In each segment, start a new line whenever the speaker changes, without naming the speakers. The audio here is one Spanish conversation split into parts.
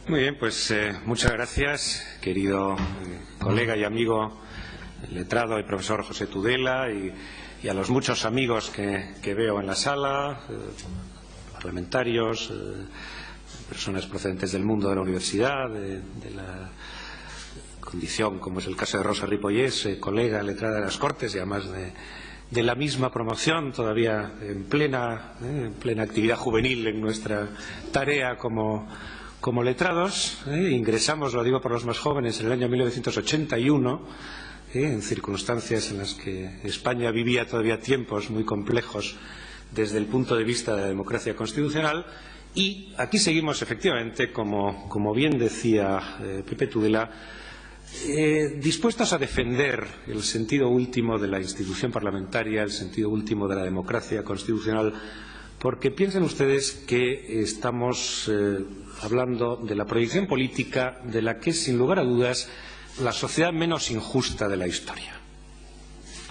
Muy bien, pues muchas gracias, querido colega y amigo letrado y profesor José Tudela, y a los muchos amigos que veo en la sala, parlamentarios, personas procedentes del mundo de la universidad, de la condición, como es el caso de Rosa Ripollés, colega letrada de las Cortes y además de la misma promoción, todavía en plena actividad juvenil en nuestra tarea como letrados. Ingresamos, lo digo por los más jóvenes, en el año 1981, en circunstancias en las que España vivía todavía tiempos muy complejos desde el punto de vista de la democracia constitucional, y aquí seguimos efectivamente, como bien decía Pepe Tudela, dispuestos a defender el sentido último de la institución parlamentaria, el sentido último de la democracia constitucional, porque piensen ustedes que estamos hablando de la proyección política de la que es, sin lugar a dudas, la sociedad menos injusta de la historia.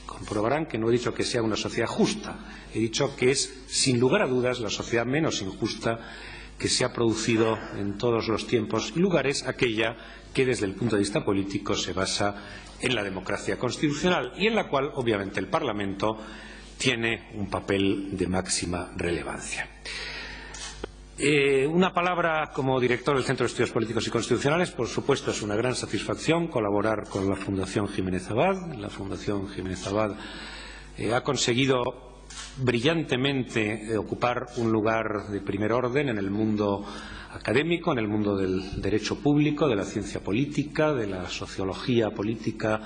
Comprobarán que no he dicho que sea una sociedad justa, he dicho que es, sin lugar a dudas, la sociedad menos injusta que se ha producido en todos los tiempos y lugares, aquella que desde el punto de vista político se basa en la democracia constitucional y en la cual, obviamente, el Parlamento tiene un papel de máxima relevancia. Una palabra como director del Centro de Estudios Políticos y Constitucionales. Por supuesto, es una gran satisfacción colaborar con la Fundación Jiménez Abad. La Fundación Jiménez Abad ha conseguido brillantemente ocupar un lugar de primer orden en el mundo académico, en el mundo del derecho público, de la ciencia política, de la sociología política,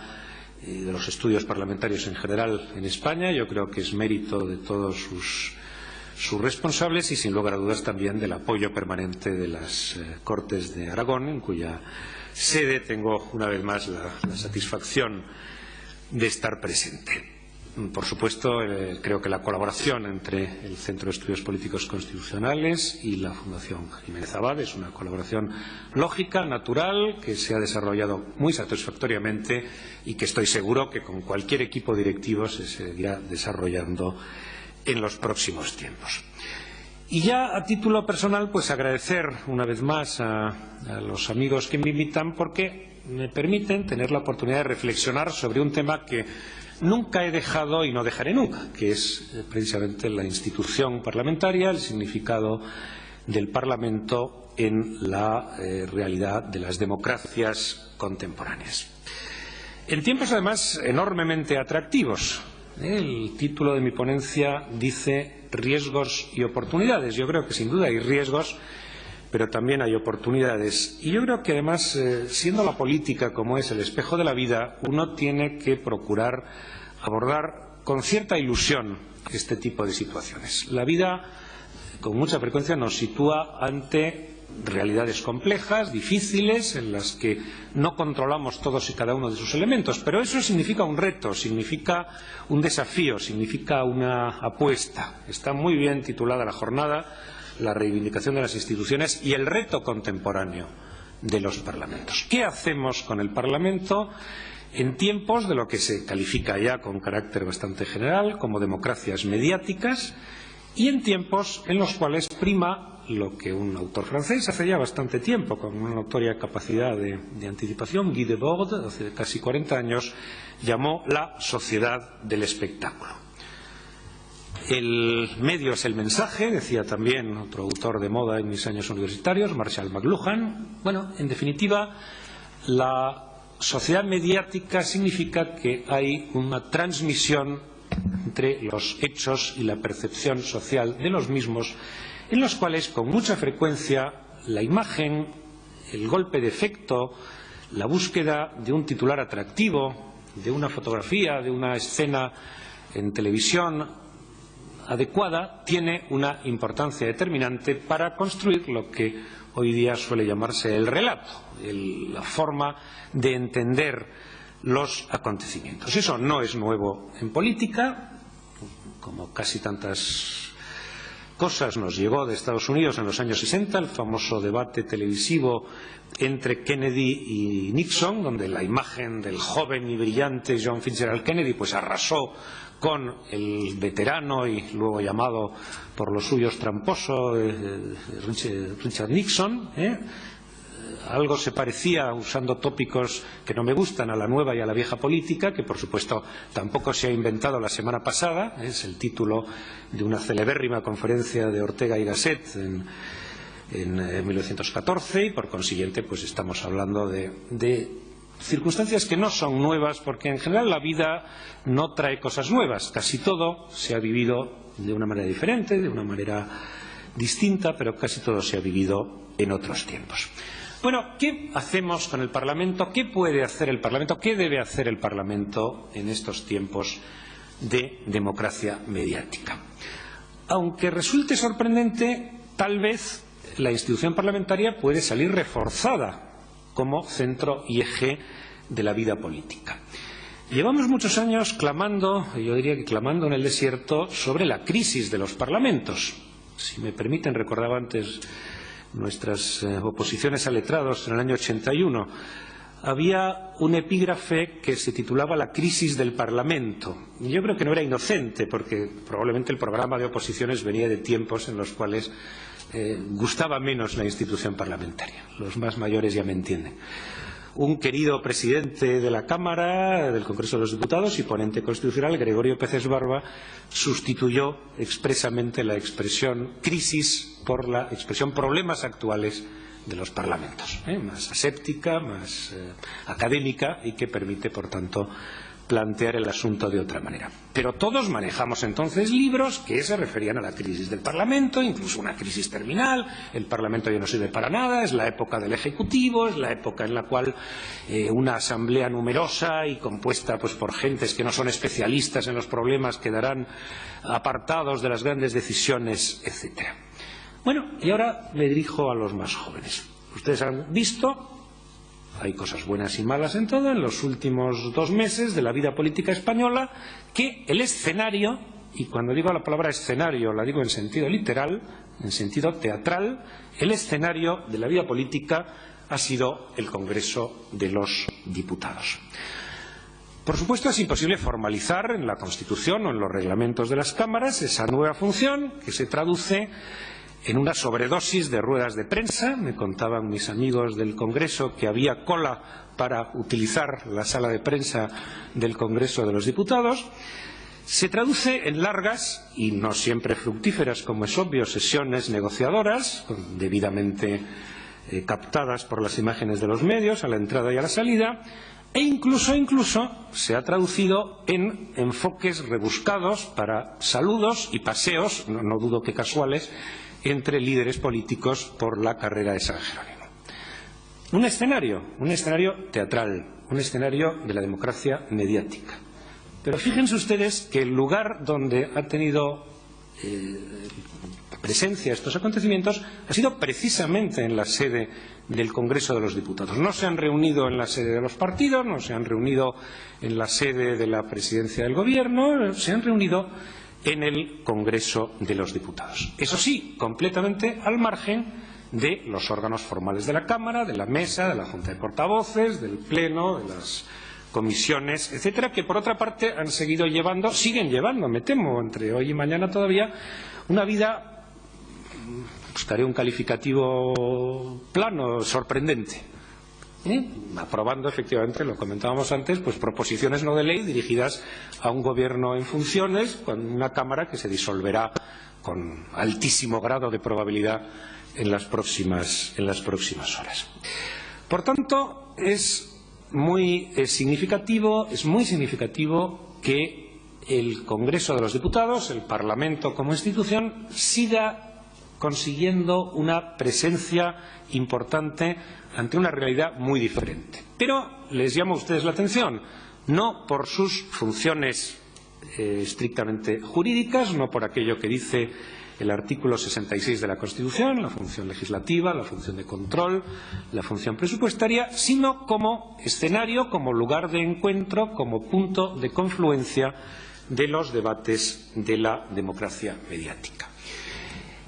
de los estudios parlamentarios en general en España. Yo creo que es mérito de todos sus responsables y, sin lugar a dudas, también del apoyo permanente de las Cortes de Aragón, en cuya sede tengo una vez más la satisfacción de estar presente. Por supuesto, creo que la colaboración entre el Centro de Estudios Políticos Constitucionales y la Fundación Jiménez Abad es una colaboración lógica, natural, que se ha desarrollado muy satisfactoriamente y que estoy seguro que con cualquier equipo directivo se seguirá desarrollando en los próximos tiempos. Y ya a título personal, pues agradecer una vez más a los amigos que me invitan, porque me permiten tener la oportunidad de reflexionar sobre un tema que nunca he dejado y no dejaré nunca, que es precisamente la institución parlamentaria, el significado del Parlamento en la realidad de las democracias contemporáneas. En tiempos, además, enormemente atractivos. El título de mi ponencia dice riesgos y oportunidades. Yo creo que sin duda hay riesgos, pero también hay oportunidades. Y yo creo que además, siendo la política como es el espejo de la vida, uno tiene que procurar abordar con cierta ilusión este tipo de situaciones. La vida, con mucha frecuencia, nos sitúa ante realidades complejas, difíciles, en las que no controlamos todos y cada uno de sus elementos, pero eso significa un reto, significa un desafío, significa una apuesta. Está muy bien titulada la jornada, la reivindicación de las instituciones y el reto contemporáneo de los parlamentos. ¿Qué hacemos con el Parlamento en tiempos de lo que se califica ya con carácter bastante general como democracias mediáticas y en tiempos en los cuales prima lo que un autor francés hace ya bastante tiempo, con una notoria capacidad de anticipación, Guy Debord, hace casi 40 años, llamó la sociedad del espectáculo? El medio es el mensaje, decía también otro autor de moda en mis años universitarios, Marshall McLuhan. Bueno, en definitiva, la sociedad mediática significa que hay una transmisión entre los hechos y la percepción social de los mismos, en los cuales con mucha frecuencia la imagen, el golpe de efecto, la búsqueda de un titular atractivo, de una fotografía, de una escena en televisión adecuada, tiene una importancia determinante para construir lo que hoy día suele llamarse el relato, la forma de entender los acontecimientos. Eso no es nuevo en política, como casi tantas cosas nos llegó de Estados Unidos en los años 60, el famoso debate televisivo entre Kennedy y Nixon, donde la imagen del joven y brillante John Fitzgerald Kennedy pues arrasó con el veterano y luego llamado por los suyos tramposo Richard Nixon, algo se parecía, usando tópicos que no me gustan, a la nueva y a la vieja política, que por supuesto tampoco se ha inventado la semana pasada. Es el título de una celebérrima conferencia de Ortega y Gasset en 1914, y por consiguiente pues estamos hablando de circunstancias que no son nuevas, porque en general la vida no trae cosas nuevas. Casi todo se ha vivido de una manera diferente, de una manera distinta, pero casi todo se ha vivido en otros tiempos. Bueno, ¿qué hacemos con el Parlamento? ¿Qué puede hacer el Parlamento? ¿Qué debe hacer el Parlamento en estos tiempos de democracia mediática? Aunque resulte sorprendente, tal vez la institución parlamentaria puede salir reforzada como centro y eje de la vida política. Llevamos muchos años clamando, yo diría que clamando en el desierto, sobre la crisis de los parlamentos. Si me permiten, recordaba antes nuestras oposiciones a letrados en el año 81. Había un epígrafe que se titulaba La crisis del Parlamento. Y yo creo que no era inocente, porque probablemente el programa de oposiciones venía de tiempos en los cuales gustaba menos la institución parlamentaria. Los más mayores ya me entienden. Un querido presidente de la Cámara, del Congreso de los Diputados y ponente constitucional, Gregorio Peces Barba, sustituyó expresamente la expresión crisis por la expresión problemas actuales de los parlamentos, más aséptica, más académica, y que permite, por tanto, plantear el asunto de otra manera. Pero todos manejamos entonces libros que se referían a la crisis del Parlamento, incluso una crisis terminal. El Parlamento ya no sirve para nada, es la época del Ejecutivo, es la época en la cual una asamblea numerosa y compuesta pues por gentes que no son especialistas en los problemas quedarán apartados de las grandes decisiones, etcétera. Bueno, y ahora me dirijo a los más jóvenes. Ustedes han visto, hay cosas buenas y malas en todo, en los últimos 2 meses de la vida política española, que el escenario, y cuando digo la palabra escenario la digo en sentido literal, en sentido teatral, el escenario de la vida política ha sido el Congreso de los Diputados. Por supuesto, es imposible formalizar en la Constitución o en los reglamentos de las cámaras esa nueva función que se traduce en una sobredosis de ruedas de prensa. Me contaban mis amigos del Congreso que había cola para utilizar la sala de prensa del Congreso de los Diputados. Se traduce en largas y no siempre fructíferas, como es obvio, sesiones negociadoras, debidamente captadas por las imágenes de los medios a la entrada y a la salida, e incluso se ha traducido en enfoques rebuscados para saludos y paseos, no dudo que casuales, entre líderes políticos por la carrera de San Jerónimo. Un escenario teatral, un escenario de la democracia mediática. Pero fíjense ustedes que el lugar donde ha tenido presencia estos acontecimientos ha sido precisamente en la sede del Congreso de los Diputados. No se han reunido en la sede de los partidos, no se han reunido en la sede de la presidencia del Gobierno, se han reunido en el Congreso de los Diputados. Eso sí, completamente al margen de los órganos formales de la Cámara, de la Mesa, de la Junta de Portavoces, del Pleno, de las comisiones, etcétera, que por otra parte han seguido llevando, siguen llevando, me temo, entre hoy y mañana todavía, una vida, buscaré un calificativo plano, sorprendente. Aprobando efectivamente, lo comentábamos antes, pues proposiciones no de ley dirigidas a un gobierno en funciones, con una Cámara que se disolverá con altísimo grado de probabilidad en las próximas horas. Por tanto, es muy significativo que el Congreso de los Diputados, el Parlamento como institución, siga consiguiendo una presencia importante ante una realidad muy diferente. Pero les llamo a ustedes la atención, no por sus funciones estrictamente jurídicas, no por aquello que dice el artículo 66 de la Constitución, la función legislativa, la función de control, la función presupuestaria, sino como escenario, como lugar de encuentro, como punto de confluencia de los debates de la democracia mediática.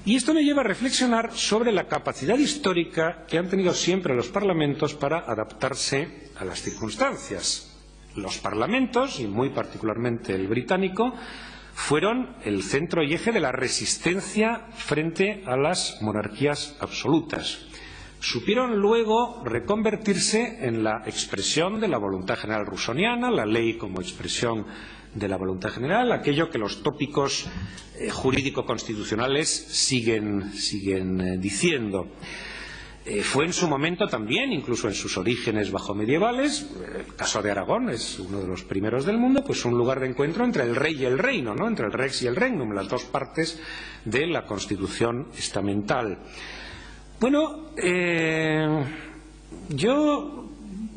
Y esto me lleva a reflexionar sobre la capacidad histórica que han tenido siempre los parlamentos para adaptarse a las circunstancias. Los parlamentos, y muy particularmente el británico, fueron el centro y eje de la resistencia frente a las monarquías absolutas. supieron luego reconvertirse en la expresión de la voluntad general rusoniana, la ley como expresión de la voluntad general, aquello que los tópicos jurídico-constitucionales siguen diciendo. Fue en su momento también, incluso en sus orígenes bajomedievales, el caso de Aragón es uno de los primeros del mundo, pues un lugar de encuentro entre el rey y el reino, ¿no? Entre el rex y el regnum, las dos partes de la Constitución estamental. Bueno, yo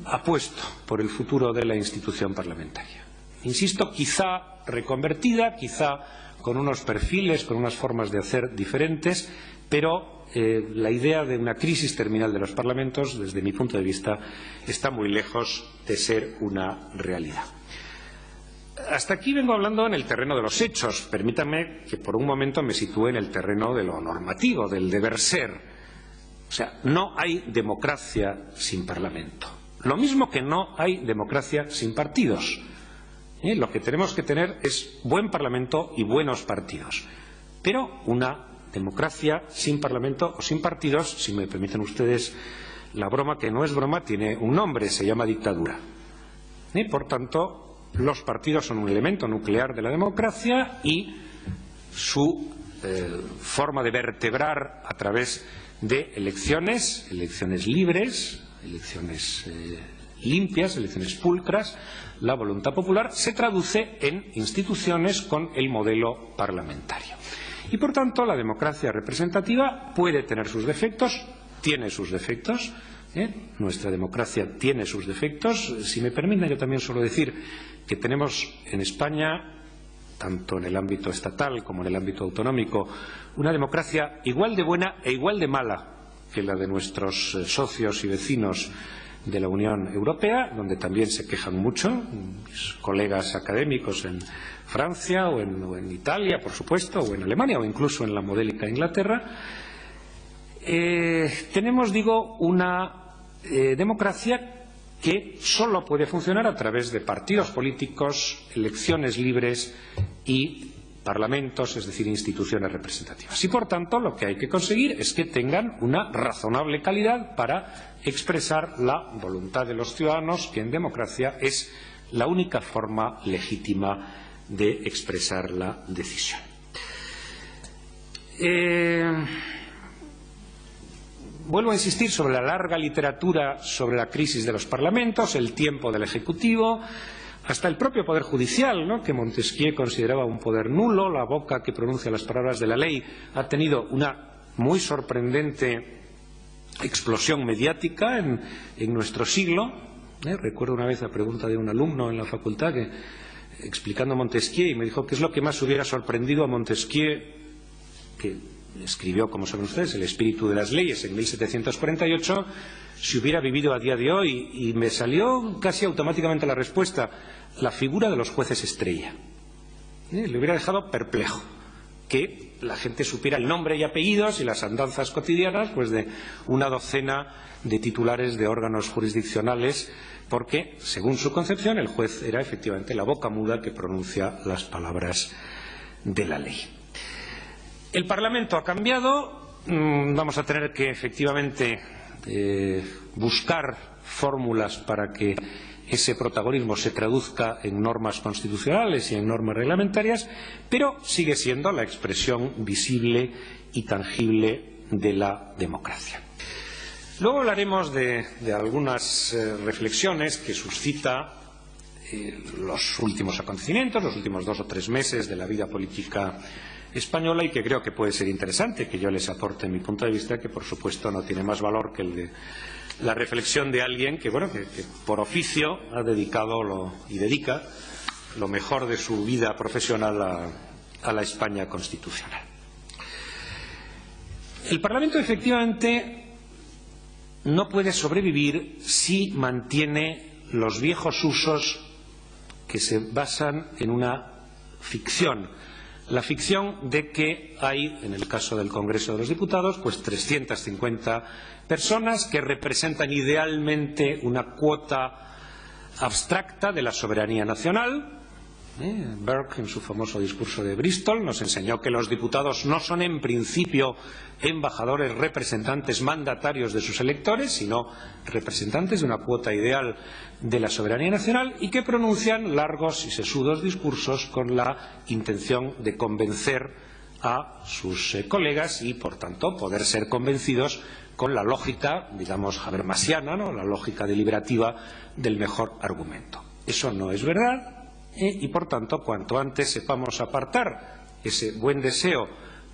apuesto por el futuro de la institución parlamentaria. Insisto, quizá reconvertida, quizá con unos perfiles, con unas formas de hacer diferentes, pero la idea de una crisis terminal de los parlamentos, desde mi punto de vista, está muy lejos de ser una realidad. Hasta aquí vengo hablando en el terreno de los hechos. Permítanme que por un momento me sitúe en el terreno de lo normativo, del deber ser. O sea, no hay democracia sin parlamento. Lo mismo que no hay democracia sin partidos. Lo que tenemos que tener es buen parlamento y buenos partidos. Pero una democracia sin parlamento o sin partidos, si me permiten ustedes la broma, que no es broma, tiene un nombre, se llama dictadura. Por tanto, los partidos son un elemento nuclear de la democracia y su forma de vertebrar a través de elecciones libres, elecciones limpias, elecciones pulcras, la voluntad popular se traduce en instituciones con el modelo parlamentario. Y, por tanto, la democracia representativa puede tener sus defectos, tiene sus defectos. Nuestra democracia tiene sus defectos. Si me permiten, yo también suelo decir que tenemos en España, tanto en el ámbito estatal como en el ámbito autonómico, una democracia igual de buena e igual de mala que la de nuestros socios y vecinos de la Unión Europea, donde también se quejan mucho mis colegas académicos en Francia o en Italia, por supuesto, o en Alemania, o incluso en la modélica Inglaterra. Tenemos, digo, una democracia que solo puede funcionar a través de partidos políticos, elecciones libres y parlamentos, es decir, instituciones representativas. Y, por tanto, lo que hay que conseguir es que tengan una razonable calidad para expresar la voluntad de los ciudadanos, que en democracia es la única forma legítima de expresar la decisión. Vuelvo a insistir sobre la larga literatura sobre la crisis de los parlamentos, el tiempo del Ejecutivo, hasta el propio Poder Judicial, ¿no?, que Montesquieu consideraba un poder nulo. La boca que pronuncia las palabras de la ley ha tenido una muy sorprendente explosión mediática en nuestro siglo. Recuerdo una vez la pregunta de un alumno en la facultad que, explicando a Montesquieu, y me dijo qué es lo que más hubiera sorprendido a Montesquieu, que escribió, como saben ustedes, El espíritu de las leyes en 1748, si hubiera vivido a día de hoy. Y me salió casi automáticamente la respuesta: la figura de los jueces estrella. Le hubiera dejado perplejo que la gente supiera el nombre y apellidos y las andanzas cotidianas, pues, de una docena de titulares de órganos jurisdiccionales, porque, según su concepción, el juez era efectivamente la boca muda que pronuncia las palabras de la ley. El Parlamento ha cambiado. Vamos a tener que efectivamente buscar fórmulas para que ese protagonismo se traduzca en normas constitucionales y en normas reglamentarias, pero sigue siendo la expresión visible y tangible de la democracia. Luego hablaremos de algunas reflexiones que suscita los últimos acontecimientos, los últimos 2 o 3 meses de la vida política española, y que creo que puede ser interesante que yo les aporte mi punto de vista, que por supuesto no tiene más valor que el de la reflexión de alguien que, bueno, que por oficio ha dedicado y dedica lo mejor de su vida profesional a la España constitucional. El Parlamento efectivamente no puede sobrevivir si mantiene los viejos usos que se basan en una ficción. La ficción de que hay, en el caso del Congreso de los Diputados, pues 350 personas que representan idealmente una cuota abstracta de la soberanía nacional, Burke, en su famoso discurso de Bristol, nos enseñó que los diputados no son en principio embajadores, representantes, mandatarios de sus electores, sino representantes de una cuota ideal de la soberanía nacional y que pronuncian largos y sesudos discursos con la intención de convencer a sus colegas y, por tanto, poder ser convencidos con la lógica, digamos, habermasiana, ¿no?, la lógica deliberativa del mejor argumento. Eso no es verdad. Y, por tanto, cuanto antes sepamos apartar ese buen deseo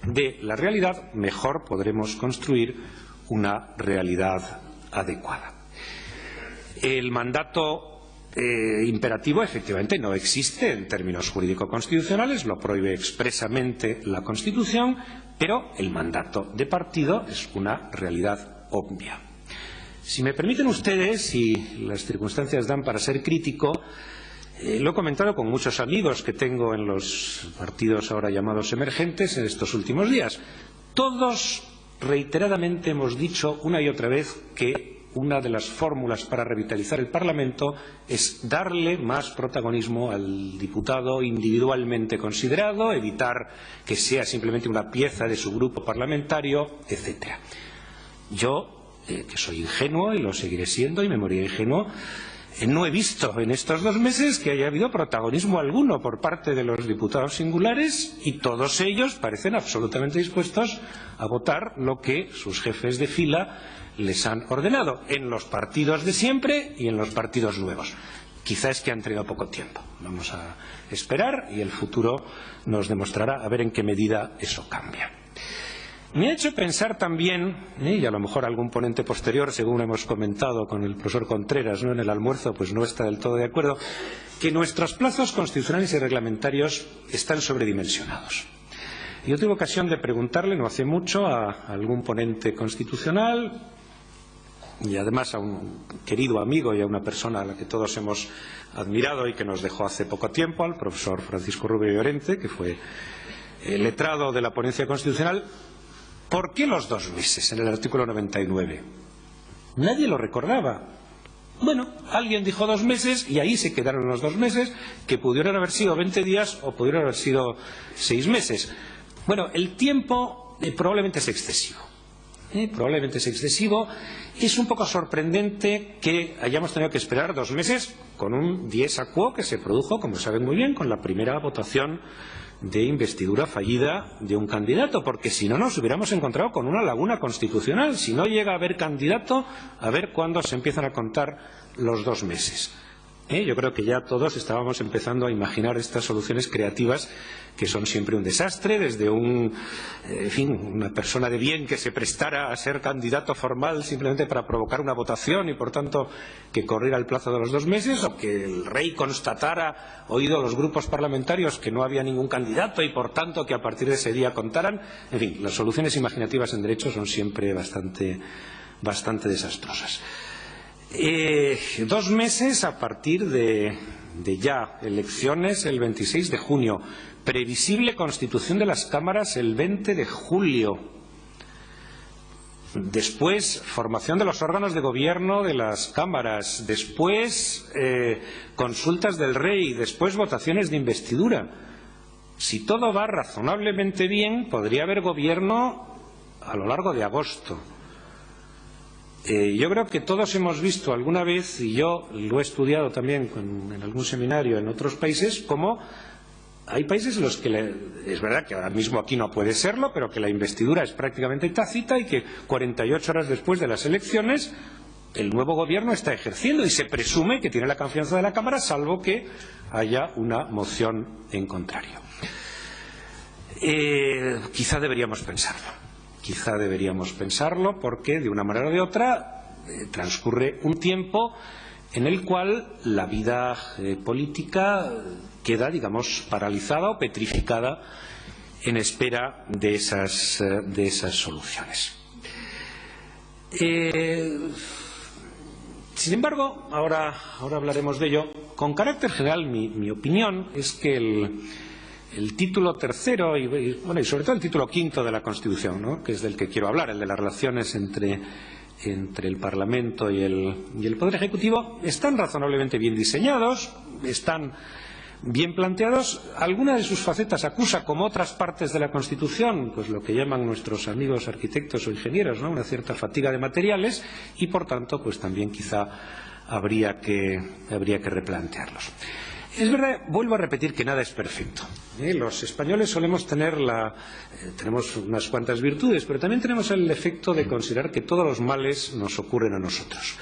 de la realidad, mejor podremos construir una realidad adecuada. El mandato imperativo, efectivamente, no existe en términos jurídico-constitucionales, lo prohíbe expresamente la Constitución, pero el mandato de partido es una realidad obvia. Si me permiten ustedes, y las circunstancias dan para ser crítico, lo he comentado con muchos amigos que tengo en los partidos ahora llamados emergentes en estos últimos días. Todos reiteradamente hemos dicho una y otra vez que una de las fórmulas para revitalizar el Parlamento es darle más protagonismo al diputado individualmente considerado, evitar que sea simplemente una pieza de su grupo parlamentario, etcétera. Yo, que soy ingenuo y lo seguiré siendo y me moriré ingenuo, no he visto en estos 2 meses que haya habido protagonismo alguno por parte de los diputados singulares y todos ellos parecen absolutamente dispuestos a votar lo que sus jefes de fila les han ordenado, en los partidos de siempre y en los partidos nuevos. Quizá es que han tenido poco tiempo. Vamos a esperar y el futuro nos demostrará a ver en qué medida eso cambia. Me ha hecho pensar también, y a lo mejor algún ponente posterior, según hemos comentado con el profesor Contreras, ¿no?, en el almuerzo, pues no está del todo de acuerdo, que nuestros plazos constitucionales y reglamentarios están sobredimensionados. Yo tuve ocasión de preguntarle no hace mucho a algún ponente constitucional y además a un querido amigo y a una persona a la que todos hemos admirado y que nos dejó hace poco tiempo, al profesor Francisco Rubio Llorente, que fue letrado de la ponencia constitucional. ¿Por qué los 2 meses en el artículo 99? Nadie lo recordaba. Bueno, alguien dijo 2 meses y ahí se quedaron los 2 meses, que pudieron haber sido 20 días o pudieron haber sido 6 meses. Bueno, el tiempo probablemente es excesivo. Probablemente es excesivo. Es un poco sorprendente que hayamos tenido que esperar 2 meses con un dies a quo que se produjo, como saben muy bien, con la primera votación de investidura fallida de un candidato, porque si no nos hubiéramos encontrado con una laguna constitucional. Si no llega a haber candidato, a ver cuándo se empiezan a contar los 2 meses. Yo creo que ya todos estábamos empezando a imaginar estas soluciones creativas que son siempre un desastre, desde una persona de bien que se prestara a ser candidato formal simplemente para provocar una votación y por tanto que corriera el plazo de los 2 meses, o que el rey constatara, oído los grupos parlamentarios, que no había ningún candidato y por tanto que a partir de ese día contaran. En fin, las soluciones imaginativas en derecho son siempre bastante desastrosas. 2 meses a partir de ya elecciones el 26 de junio, previsible constitución de las cámaras el 20 de julio, después formación de los órganos de gobierno de las cámaras, después consultas del rey, después votaciones de investidura. Si todo va razonablemente bien, podría haber gobierno a lo largo de agosto. Yo creo que todos hemos visto alguna vez, y yo lo he estudiado también en algún seminario en otros países, como hay países en los que es verdad que ahora mismo aquí no puede serlo, pero que la investidura es prácticamente tácita y que 48 horas después de las elecciones el nuevo gobierno está ejerciendo y se presume que tiene la confianza de la Cámara, salvo que haya una moción en contrario. Quizá deberíamos pensarlo. Quizá deberíamos pensarlo porque, de una manera o de otra, transcurre un tiempo en el cual la vida política queda, digamos, paralizada o petrificada en espera de esas soluciones. Sin embargo, ahora hablaremos de ello. Con carácter general, mi opinión es que el título tercero y sobre todo el título quinto de la Constitución, ¿no?, que es del que quiero hablar, el de las relaciones entre el Parlamento y el Poder Ejecutivo, están razonablemente bien diseñados, están bien planteados. Alguna de sus facetas acusa, como otras partes de la Constitución, pues lo que llaman nuestros amigos arquitectos o ingenieros, ¿no?, una cierta fatiga de materiales, y por tanto pues también quizá habría que replantearlos. Es verdad, vuelvo a repetir, que nada es perfecto. Los españoles solemos tenemos unas cuantas virtudes, pero también tenemos el defecto de considerar que todos los males nos ocurren a nosotros.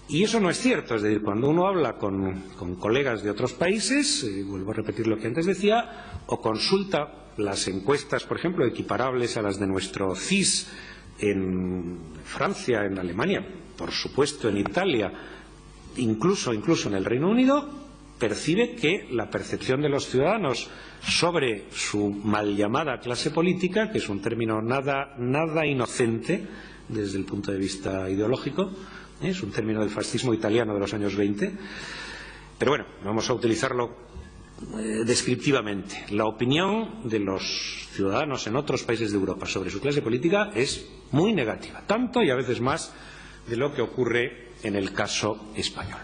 Y eso no es cierto. Es decir, cuando uno habla con colegas de otros países, vuelvo a repetir lo que antes decía, o consulta las encuestas, por ejemplo, equiparables a las de nuestro CIS en Francia, en Alemania, por supuesto en Italia, incluso en el Reino Unido, percibe que la percepción de los ciudadanos sobre su mal llamada clase política, que es un término nada inocente desde el punto de vista ideológico, es un término del fascismo italiano de los años 20, pero bueno, vamos a utilizarlo descriptivamente. La opinión de los ciudadanos en otros países de Europa sobre su clase política es muy negativa, tanto y a veces más de lo que ocurre en el caso español.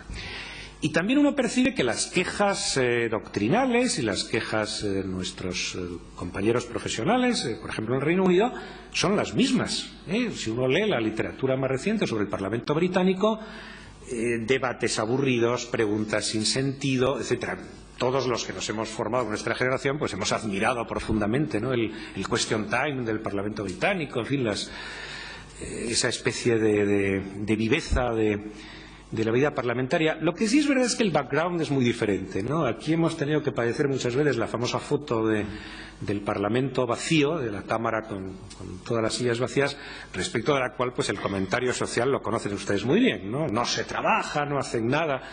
Y también uno percibe que las quejas doctrinales y las quejas de nuestros compañeros profesionales, por ejemplo en el Reino Unido, son las mismas. Si uno lee la literatura más reciente sobre el Parlamento británico, debates aburridos, preguntas sin sentido, etcétera. Todos los que nos hemos formado en nuestra generación pues hemos admirado profundamente, ¿no?, el question time del Parlamento británico, en fin, esa especie de viveza de la vida parlamentaria. Lo que sí es verdad es que el background es muy diferente, ¿no? Aquí hemos tenido que padecer muchas veces la famosa foto del Parlamento vacío, de la Cámara con todas las sillas vacías, respecto de la cual pues el comentario social lo conocen ustedes muy bien, ¿no? No se trabaja, no hacen nada.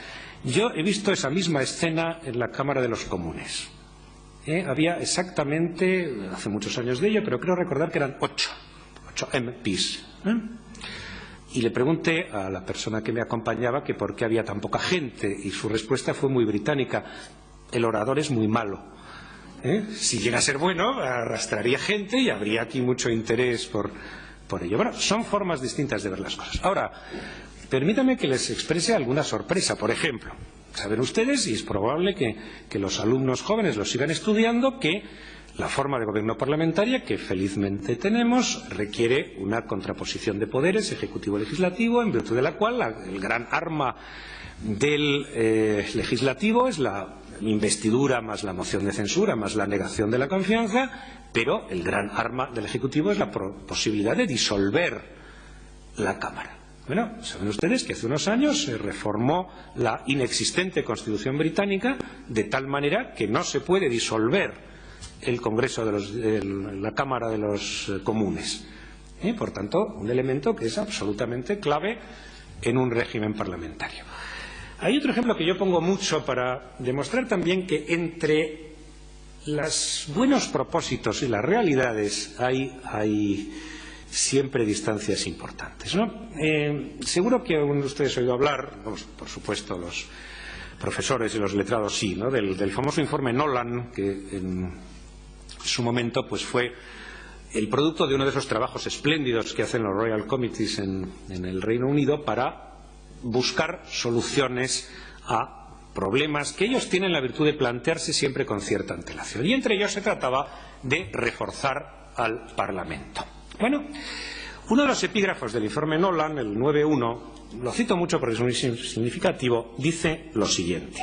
Yo he visto esa misma escena en la Cámara de los Comunes. Había exactamente, hace muchos años de ello, pero creo recordar que eran 8 MPs. Y le pregunté a la persona que me acompañaba que por qué había tan poca gente, y su respuesta fue muy británica: el orador es muy malo. Si llega a ser bueno, arrastraría gente y habría aquí mucho interés por ello. Bueno, son formas distintas de ver las cosas. Ahora, permítanme que les exprese alguna sorpresa. Por ejemplo, saben ustedes, y es probable que los alumnos jóvenes lo sigan estudiando, que la forma de gobierno parlamentaria que felizmente tenemos requiere una contraposición de poderes, ejecutivo y legislativo, en virtud de la cual el gran arma del legislativo es la investidura más la moción de censura más la negación de la confianza, pero el gran arma del ejecutivo es la posibilidad de disolver la Cámara. Bueno, saben ustedes que hace unos años se reformó la inexistente Constitución británica de tal manera que no se puede disolver el Congreso la Cámara de los Comunes. Por tanto, un elemento que es absolutamente clave en un régimen parlamentario. Hay otro ejemplo que yo pongo mucho para demostrar también que entre los buenos propósitos y las realidades hay siempre distancias importantes, ¿no? Seguro que algunos de ustedes han oído hablar, por supuesto los profesores y los letrados sí, ¿no?, del famoso informe Nolan, que en su momento pues fue el producto de uno de esos trabajos espléndidos que hacen los Royal Committees en el Reino Unido para buscar soluciones a problemas que ellos tienen la virtud de plantearse siempre con cierta antelación. Y entre ellos se trataba de reforzar al Parlamento. Bueno, uno de los epígrafos del informe Nolan, el 9.1, lo cito mucho porque es muy significativo, dice lo siguiente: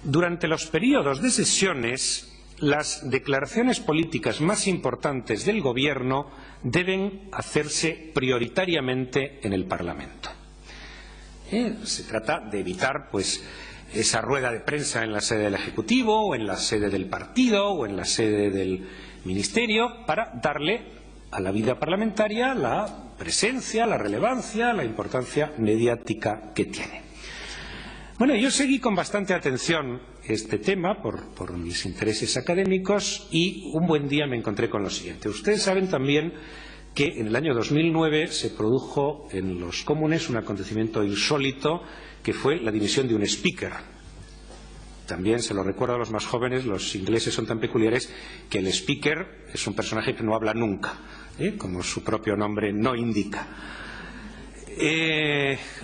durante los periodos de sesiones, las declaraciones políticas más importantes del Gobierno deben hacerse prioritariamente en el Parlamento. Se trata de evitar pues esa rueda de prensa en la sede del Ejecutivo o en la sede del partido o en la sede del Ministerio, para darle a la vida parlamentaria la presencia, la relevancia, la importancia mediática que tiene. Bueno, yo seguí con bastante atención este tema por mis intereses académicos y un buen día me encontré con lo siguiente. Ustedes saben también que en el año 2009 se produjo en los comunes un acontecimiento insólito, que fue la dimisión de un speaker. También se lo recuerdo a los más jóvenes, los ingleses son tan peculiares que el speaker es un personaje que no habla nunca, como su propio nombre no indica.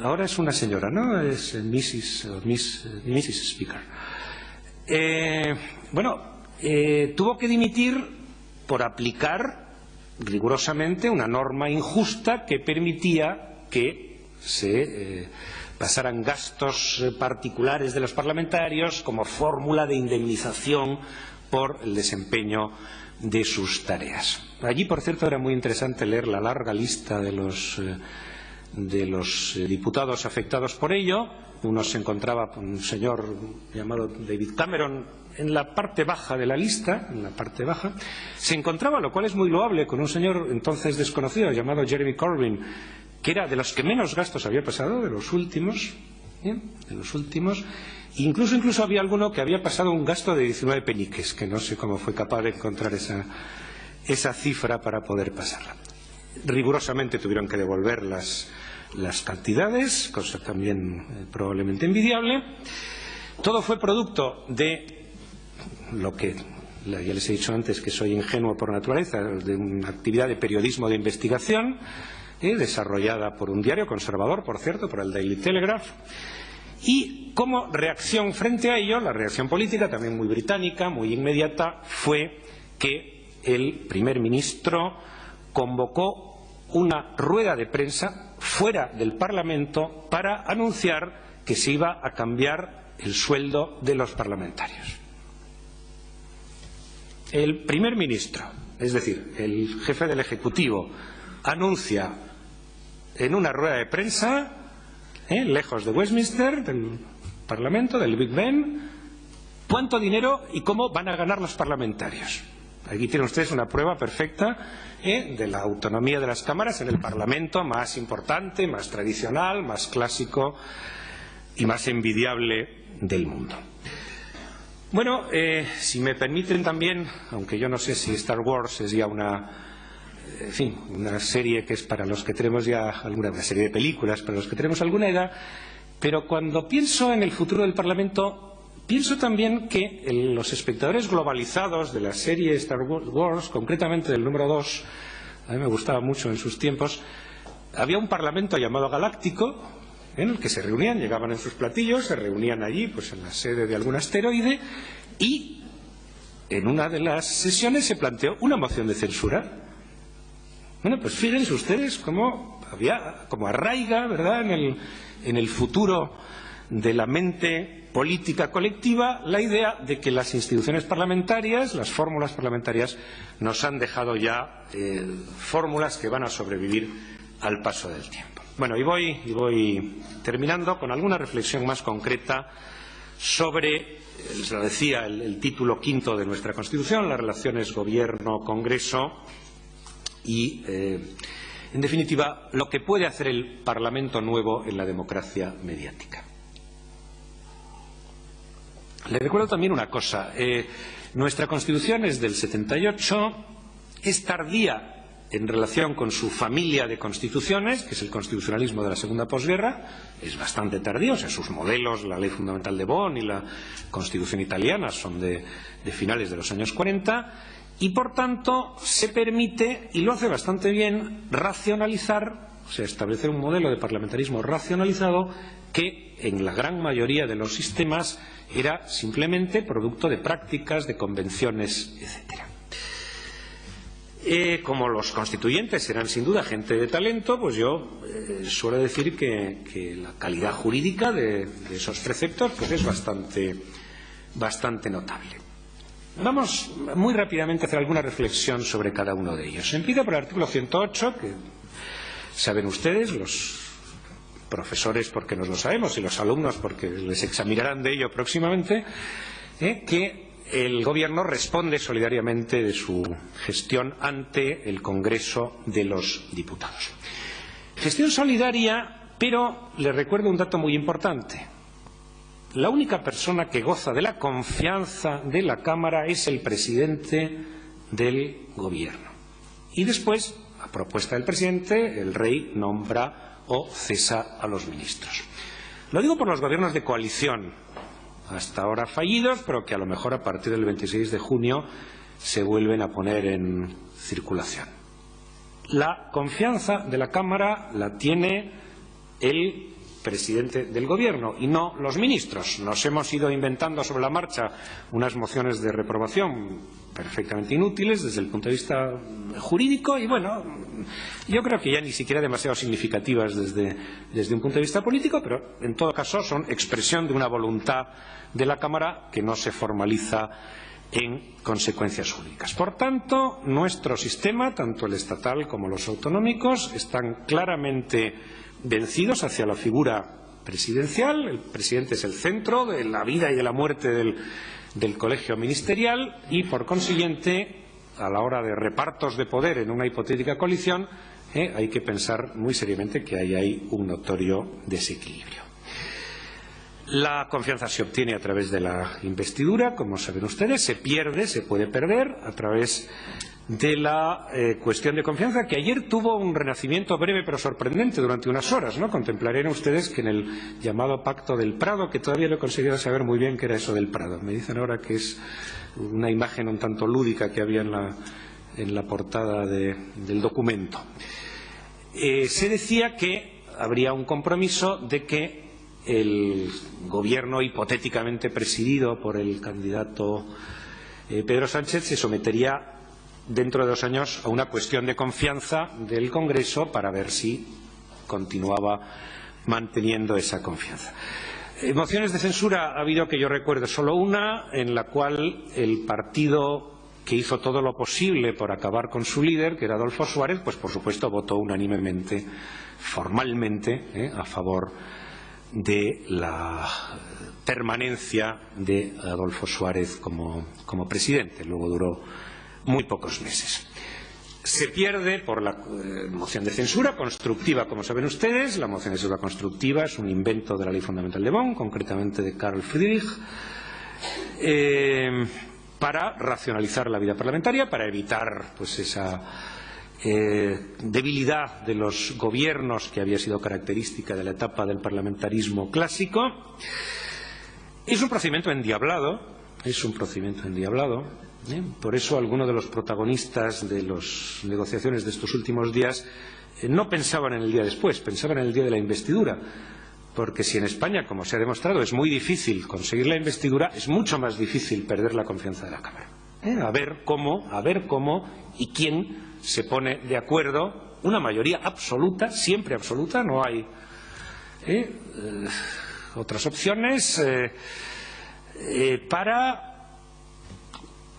Ahora es una señora, ¿no? Es Mrs. Speaker. tuvo que dimitir por aplicar rigurosamente una norma injusta que permitía que se pasaran gastos particulares de los parlamentarios como fórmula de indemnización por el desempeño de sus tareas. Allí, por cierto, era muy interesante leer la larga lista de los diputados afectados por ello. Uno se encontraba con un señor llamado David Cameron en la parte baja de la lista, se encontraba, lo cual es muy loable, con un señor entonces desconocido llamado Jeremy Corbyn, que era de los que menos gastos había pasado, de los últimos. Incluso había alguno que había pasado un gasto de 19 peniques, que no sé cómo fue capaz de encontrar esa cifra para poder pasarla. Rigurosamente tuvieron que devolver las cantidades, cosa también probablemente envidiable. Todo fue producto de lo que ya les he dicho antes, que soy ingenuo por naturaleza, de una actividad de periodismo de investigación desarrollada por un diario conservador, por cierto, por el Daily Telegraph. Y como reacción frente a ello, la reacción política, también muy británica, muy inmediata, fue que el primer ministro convocó una rueda de prensa fuera del Parlamento para anunciar que se iba a cambiar el sueldo de los parlamentarios. El primer ministro, es decir, el jefe del Ejecutivo, anuncia en una rueda de prensa, lejos de Westminster, del Parlamento, del Big Ben, cuánto dinero y cómo van a ganar los parlamentarios. Aquí tienen ustedes una prueba perfecta de la autonomía de las cámaras en el Parlamento más importante, más tradicional, más clásico y más envidiable del mundo. Bueno, si me permiten también, aunque yo no sé si Star Wars es ya una serie que es para los que tenemos ya una serie de películas para los que tenemos alguna edad, pero cuando pienso en el futuro del Parlamento, pienso también que los espectadores globalizados de la serie Star Wars, concretamente del número 2, a mí me gustaba mucho en sus tiempos, había un parlamento llamado Galáctico, en el que se reunían, llegaban en sus platillos, se reunían allí, pues en la sede de algún asteroide, y en una de las sesiones se planteó una moción de censura. Bueno, pues fíjense ustedes cómo arraiga, ¿verdad?, en el futuro de la mente política colectiva la idea de que las instituciones parlamentarias, las fórmulas parlamentarias, nos han dejado ya fórmulas que van a sobrevivir al paso del tiempo. Bueno, y voy terminando con alguna reflexión más concreta sobre, les lo decía, el título quinto de nuestra Constitución, las relaciones Gobierno-Congreso y, en definitiva, lo que puede hacer el Parlamento nuevo en la democracia mediática. Les recuerdo también una cosa. Nuestra Constitución es del 78, es tardía en relación con su familia de constituciones, que es el constitucionalismo de la segunda posguerra, es bastante tardío, o sea, sus modelos, la Ley Fundamental de Bonn y la Constitución italiana son de finales de los años 40, y por tanto se permite, y lo hace bastante bien, racionalizar, o sea, establecer un modelo de parlamentarismo racionalizado que en la gran mayoría de los sistemas era simplemente producto de prácticas, de convenciones, etcétera. Como los constituyentes eran sin duda gente de talento, pues yo suelo decir que la calidad jurídica de esos preceptos pues es bastante notable. Vamos muy rápidamente a hacer alguna reflexión sobre cada uno de ellos. Empieza por el artículo 108, que saben ustedes, los profesores porque nos lo sabemos y los alumnos porque les examinarán de ello próximamente, que el Gobierno responde solidariamente de su gestión ante el Congreso de los Diputados. Gestión solidaria, pero les recuerdo un dato muy importante. La única persona que goza de la confianza de la Cámara es el presidente del Gobierno. Y después, a propuesta del presidente, el rey nombra o cesa a los ministros. Lo digo por los gobiernos de coalición, hasta ahora fallidos, pero que a lo mejor a partir del 26 de junio se vuelven a poner en circulación. La confianza de la Cámara la tiene el presidente del Gobierno y no los ministros. Nos hemos ido inventando sobre la marcha unas mociones de reprobación perfectamente inútiles desde el punto de vista jurídico y, bueno, yo creo que ya ni siquiera demasiado significativas desde un punto de vista político, pero en todo caso son expresión de una voluntad de la Cámara que no se formaliza en consecuencias jurídicas. Por tanto, nuestro sistema, tanto el estatal como los autonómicos, están claramente vencidos hacia la figura presidencial. El presidente es el centro de la vida y de la muerte del colegio ministerial y, por consiguiente, a la hora de repartos de poder en una hipotética coalición, hay que pensar muy seriamente que ahí hay un notorio desequilibrio. La confianza se obtiene a través de la investidura, como saben ustedes, se pierde, se puede perder a través de la cuestión de confianza, que ayer tuvo un renacimiento breve pero sorprendente durante unas horas, ¿no? Contemplarían ustedes que en el llamado Pacto del Prado, que todavía no he conseguido saber muy bien qué era eso del Prado, me dicen ahora que es una imagen un tanto lúdica que había en la portada del documento. Se decía que habría un compromiso de que el Gobierno hipotéticamente presidido por el candidato Pedro Sánchez se sometería dentro de 2 años a una cuestión de confianza del Congreso para ver si continuaba manteniendo esa confianza. Mociones de censura ha habido, que yo recuerdo, solo una, en la cual el partido que hizo todo lo posible por acabar con su líder, que era Adolfo Suárez, pues por supuesto votó unánimemente, formalmente, a favor de la permanencia de Adolfo Suárez como presidente. Luego duró muy pocos meses. Se pierde por la moción de censura constructiva, como saben ustedes. La moción de censura constructiva es un invento de la Ley Fundamental de Bonn, concretamente de Carl Friedrich, para racionalizar la vida parlamentaria, para evitar pues esa debilidad de los gobiernos que había sido característica de la etapa del parlamentarismo clásico. Es un procedimiento endiablado, Por eso algunos de los protagonistas de las negociaciones de estos últimos días no pensaban en el día después, pensaban en el día de la investidura. Porque si en España, como se ha demostrado, es muy difícil conseguir la investidura, es mucho más difícil perder la confianza de la Cámara. A ver cómo y quién se pone de acuerdo, una mayoría absoluta, siempre absoluta, no hay otras opciones,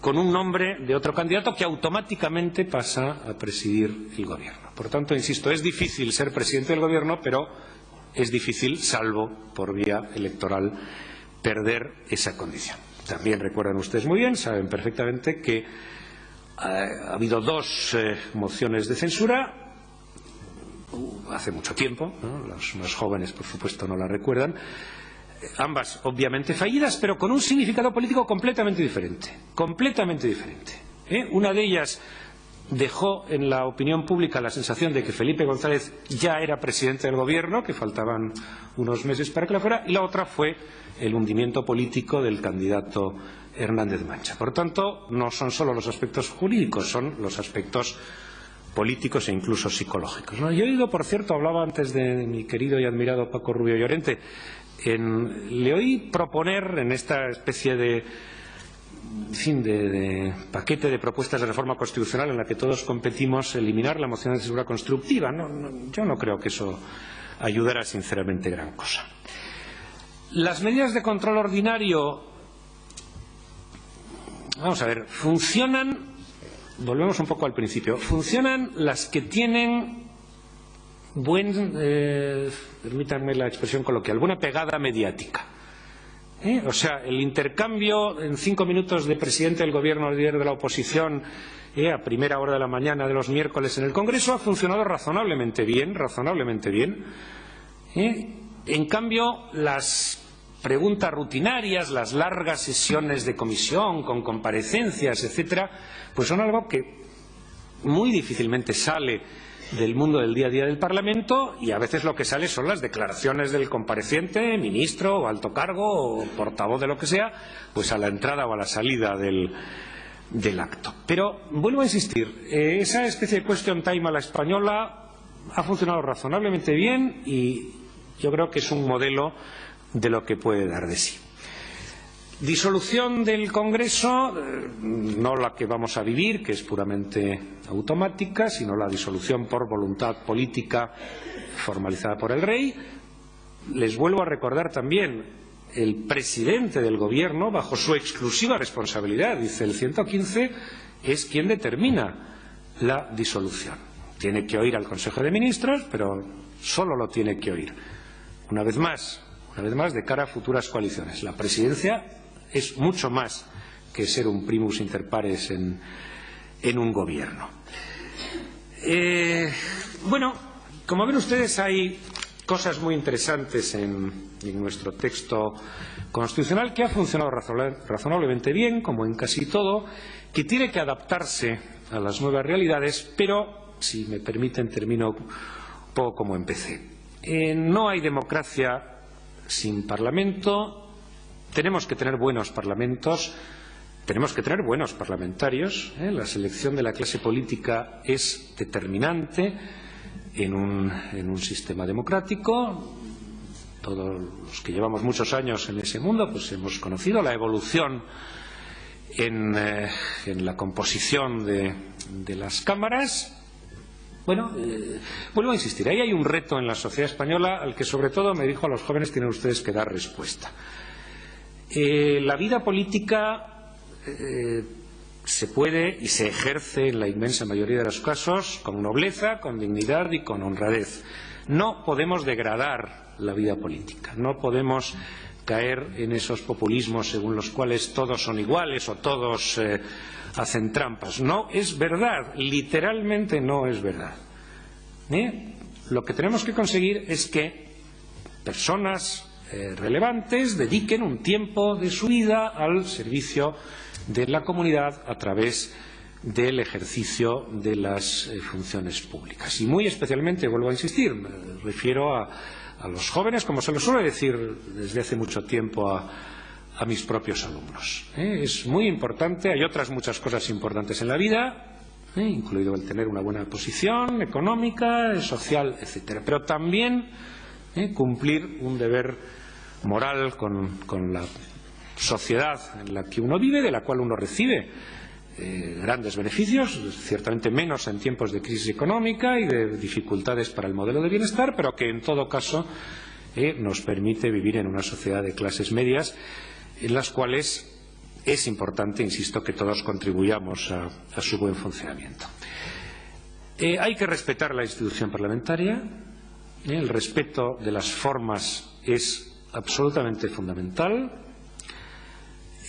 con un nombre de otro candidato que automáticamente pasa a presidir el Gobierno. Por tanto, insisto, es difícil ser presidente del Gobierno, pero es difícil, salvo por vía electoral, perder esa condición. También recuerdan ustedes muy bien, saben perfectamente que ha habido 2 mociones de censura hace mucho tiempo, ¿no? Los más jóvenes, por supuesto, no la recuerdan. Ambas obviamente fallidas, pero con un significado político completamente diferente. Una de ellas dejó en la opinión pública la sensación de que Felipe González ya era presidente del Gobierno, que faltaban unos meses para que lo fuera, y la otra fue el hundimiento político del candidato Hernández Mancha. Por tanto, no son solo los aspectos jurídicos, son los aspectos políticos e incluso psicológicos, ¿no? Yo he oído, por cierto, hablaba antes de mi querido y admirado Paco Rubio Llorente, le oí proponer en esta especie de paquete de propuestas de reforma constitucional en la que todos competimos, eliminar la moción de censura constructiva. Yo no creo que eso ayudara sinceramente gran cosa. Las medidas de control ordinario, vamos a ver, funcionan, volvemos un poco al principio, funcionan las que tienen permítanme la expresión coloquial, buena pegada mediática. O sea, el intercambio en 5 minutos de presidente del Gobierno, líder de la oposición, a primera hora de la mañana de los miércoles en el Congreso ha funcionado razonablemente bien. En cambio, las preguntas rutinarias, las largas sesiones de comisión con comparecencias, etcétera, pues son algo que muy difícilmente sale del mundo del día a día del Parlamento, y a veces lo que sale son las declaraciones del compareciente, ministro o alto cargo o portavoz de lo que sea, pues a la entrada o a la salida del acto. Pero vuelvo a insistir, esa especie de question time a la española ha funcionado razonablemente bien y yo creo que es un modelo de lo que puede dar de sí. Disolución del Congreso, no la que vamos a vivir, que es puramente automática, sino la disolución por voluntad política formalizada por el rey. Les vuelvo a recordar también, el presidente del Gobierno, bajo su exclusiva responsabilidad, dice el 115, es quien determina la disolución. Tiene que oír al Consejo de Ministros, pero solo lo tiene que oír. Una vez más, de cara a futuras coaliciones. La presidencia es mucho más que ser un primus inter pares en un gobierno. Bueno, como ven ustedes, hay cosas muy interesantes en nuestro texto constitucional que ha funcionado razonablemente bien, como en casi todo, que tiene que adaptarse a las nuevas realidades, pero, si me permiten, termino un poco como empecé. No hay democracia sin Parlamento. Tenemos que tener buenos parlamentos, tenemos que tener buenos parlamentarios. La selección de la clase política es determinante en un sistema democrático. Todos los que llevamos muchos años en ese mundo, pues hemos conocido la evolución en la composición de las cámaras. Bueno, vuelvo a insistir, ahí hay un reto en la sociedad española al que, sobre todo, me dijo a los jóvenes, tienen ustedes que dar respuesta. La vida política se puede y se ejerce en la inmensa mayoría de los casos con nobleza, con dignidad y con honradez. No podemos degradar la vida política, no podemos caer en esos populismos según los cuales todos son iguales o todos hacen trampas. No es verdad, literalmente no es verdad. Lo que tenemos que conseguir es que personas relevantes dediquen un tiempo de su vida al servicio de la comunidad a través del ejercicio de las funciones públicas. Y muy especialmente, vuelvo a insistir, me refiero a los jóvenes, como se lo suele decir desde hace mucho tiempo a mis propios alumnos. Es muy importante, hay otras muchas cosas importantes en la vida, incluido el tener una buena posición económica, social, etcétera, pero también cumplir un deber moral con la sociedad en la que uno vive, de la cual uno recibe grandes beneficios, ciertamente menos en tiempos de crisis económica y de dificultades para el modelo de bienestar, pero que en todo caso nos permite vivir en una sociedad de clases medias en las cuales es importante, insisto, que todos contribuyamos a su buen funcionamiento. Hay que respetar la institución parlamentaria. El respeto de las formas es absolutamente fundamental.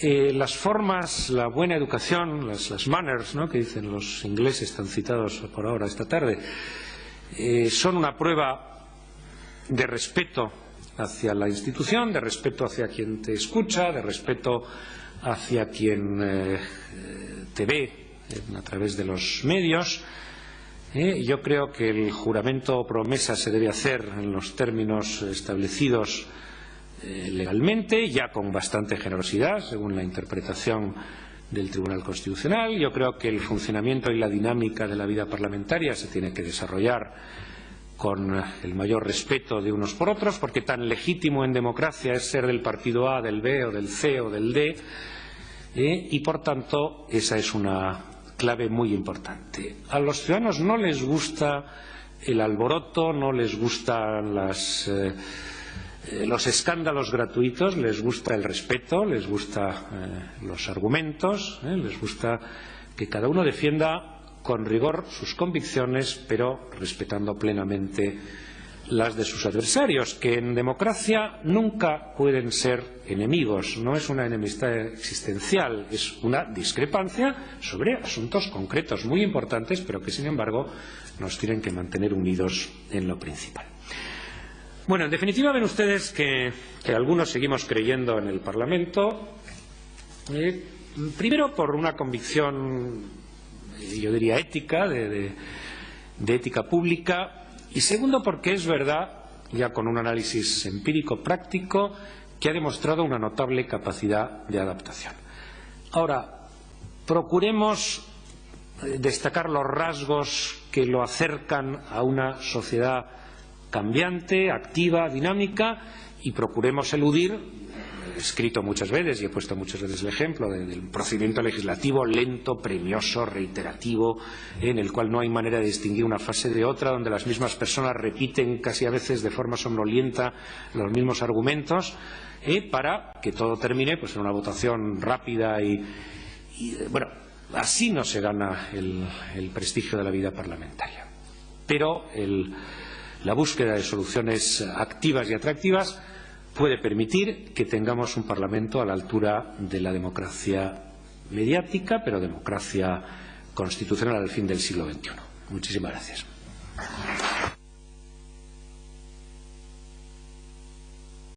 Las formas, la buena educación, las manners, ¿no?, que dicen los ingleses tan citados por ahora esta tarde, son una prueba de respeto hacia la institución, de respeto hacia quien te escucha, de respeto hacia quien te ve a través de los medios. Yo creo que el juramento o promesa se debe hacer en los términos establecidos legalmente, ya con bastante generosidad, según la interpretación del Tribunal Constitucional. Yo creo que el funcionamiento y la dinámica de la vida parlamentaria se tiene que desarrollar con el mayor respeto de unos por otros, porque tan legítimo en democracia es ser del partido A, del B o del C o del D, y por tanto esa es una clave muy importante. A los ciudadanos no les gusta el alboroto, no les gustan los escándalos gratuitos, les gusta el respeto, les gusta los argumentos, les gusta que cada uno defienda con rigor sus convicciones, pero respetando plenamente las de sus adversarios, que en democracia nunca pueden ser enemigos. No es una enemistad existencial, es una discrepancia sobre asuntos concretos muy importantes, pero que sin embargo nos tienen que mantener unidos en lo principal. Bueno, en definitiva, ven ustedes que algunos seguimos creyendo en el Parlamento, primero por una convicción, yo diría ética, de ética pública, y segundo porque es verdad, ya con un análisis empírico práctico, que ha demostrado una notable capacidad de adaptación. Ahora, procuremos destacar los rasgos que lo acercan a una sociedad cambiante, activa, dinámica, y procuremos eludir, he escrito muchas veces y he puesto muchas veces el ejemplo del procedimiento legislativo lento, premioso, reiterativo, en el cual no hay manera de distinguir una fase de otra, donde las mismas personas repiten casi a veces de forma somnolienta los mismos argumentos, para que todo termine pues en una votación rápida y bueno, así no se gana el prestigio de la vida parlamentaria. Pero la búsqueda de soluciones activas y atractivas puede permitir que tengamos un Parlamento a la altura de la democracia mediática, pero democracia constitucional al fin del siglo XXI. Muchísimas gracias.